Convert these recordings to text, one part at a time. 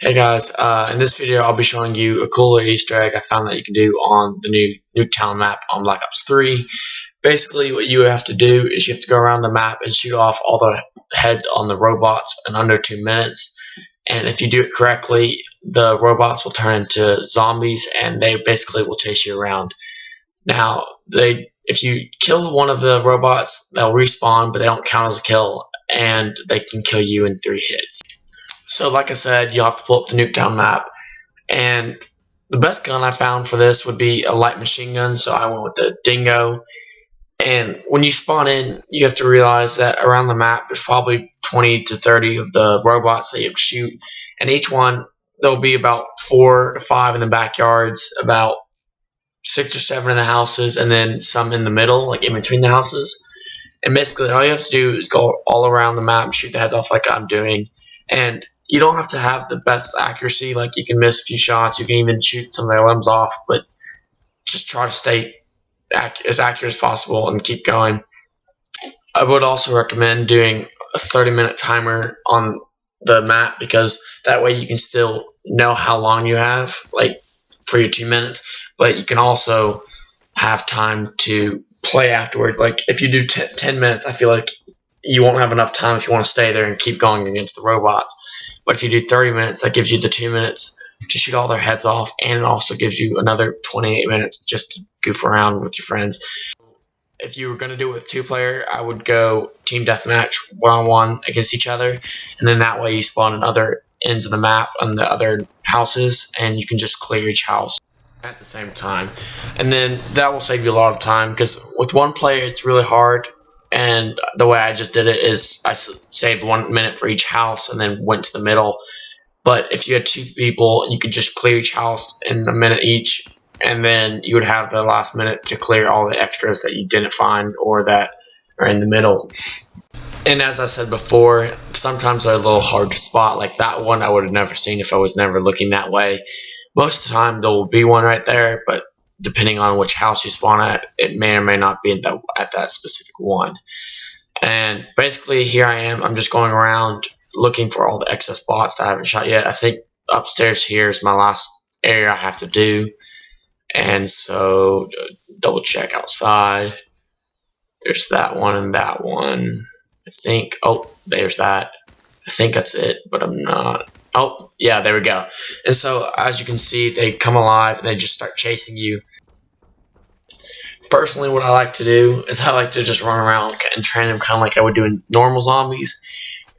Hey guys, in this video I'll be showing you a cooler Easter egg I found that you can do on the new Nuketown map on Black Ops 3. Basically what you have to do is you have to go around the map and shoot off all the heads on the robots in under 2 minutes. And if you do it correctly, the robots will turn into zombies and they basically will chase you around. Now, if you kill one of the robots, they'll respawn, but they don't count as a kill, and they can kill you in 3 hits. So like I said, you'll have to pull up the Nuketown map, and the best gun I found for this would be a light machine gun, so I went with the Dingo. And when you spawn in, you have to realize that around the map there's probably 20 to 30 of the robots that you have to shoot, and each one there'll be about 4 to 5 in the backyards, about 6 or 7 in the houses, and then some in the middle, like in between the houses. And basically all you have to do is go all around the map, shoot the heads off like I'm doing, and you don't have to have the best accuracy. Like, you can miss a few shots, you can even shoot some of their limbs off, but just try to stay as accurate as possible and keep going. I would also recommend doing a 30-minute timer on the map, because that way you can still know how long you have, like, for your 2 minutes, but you can also have time to play afterwards. Like, if you do 10 minutes, I feel like you won't have enough time if you want to stay there and keep going against the robots. But if you do 30 minutes, that gives you the 2 minutes to shoot all their heads off, and it also gives you another 28 minutes just to goof around with your friends. If you were going to do it with 2-player, I would go team deathmatch, 1-on-1 against each other, and then that way you spawn in other ends of the map on the other houses, and you can just clear each house at the same time. And then that will save you a lot of time, because with 1 player it's really hard. And the way I just did it is I saved 1 minute for each house and then went to the middle. But if you had 2 people, you could just clear each house in a minute each, and then you would have the last minute to clear all the extras that you didn't find or that are in the middle. And as I said before, sometimes they're a little hard to spot. Like that one I would have never seen if I was never looking that way. Most of the time there will be one right there, but depending on which house you spawn at, it may or may not be at that specific one. And basically here I am, I'm just going around looking for all the excess bots that I haven't shot yet. I think upstairs here is my last area I have to do, and so double check outside. There's that one and that one, I think. Oh, there's that. I think that's it, but I'm not. Oh, yeah, there we go. And so, as you can see, they come alive and they just start chasing you. Personally, what I like to do is I like to just run around and train them kind of like I would do in normal zombies,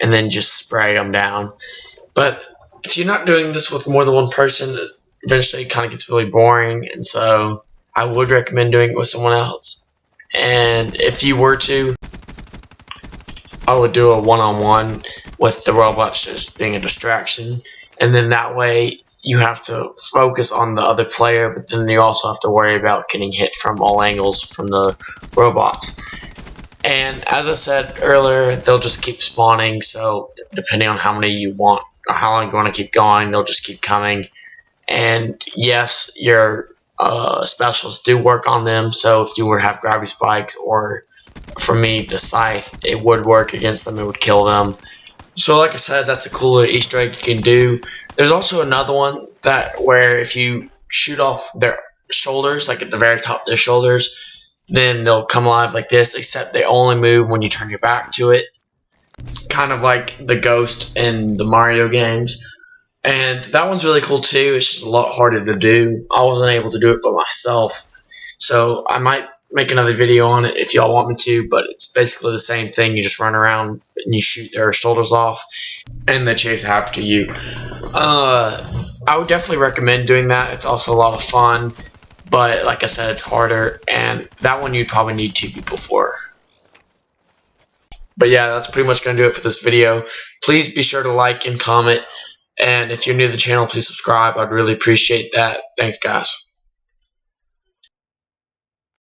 and then just spray them down. But if you're not doing this with more than 1 person, eventually it kind of gets really boring, and so I would recommend doing it with someone else. And if you were to, I would do a 1-on-1 with the robots just being a distraction, and then that way you have to focus on the other player, but then you also have to worry about getting hit from all angles from the robots. And as I said earlier, they'll just keep spawning, so depending on how many you want or how long you want to keep going, they'll just keep coming. And yes, your specials do work on them, so if you were to have gravity spikes, or for me the scythe, it would work against them, it would kill them. So like I said, that's a cooler Easter egg you can do. There's also another one where if you shoot off their shoulders, like at the very top of their shoulders, then they'll come alive like this, except they only move when you turn your back to it, kind of like the ghost in the Mario games. And that one's really cool too. It's just a lot harder to do. I wasn't able to do it by myself, so I might make another video on it if y'all want me to, but it's basically the same thing. You just run around and you shoot their shoulders off and they chase after you. I would definitely recommend doing that. It's also a lot of fun, but like I said, it's harder, and that one you'd probably need 2 people for. But yeah, that's pretty much going to do it for this video. Please be sure to like and comment, and if you're new to the channel, please subscribe. I'd really appreciate that. Thanks guys.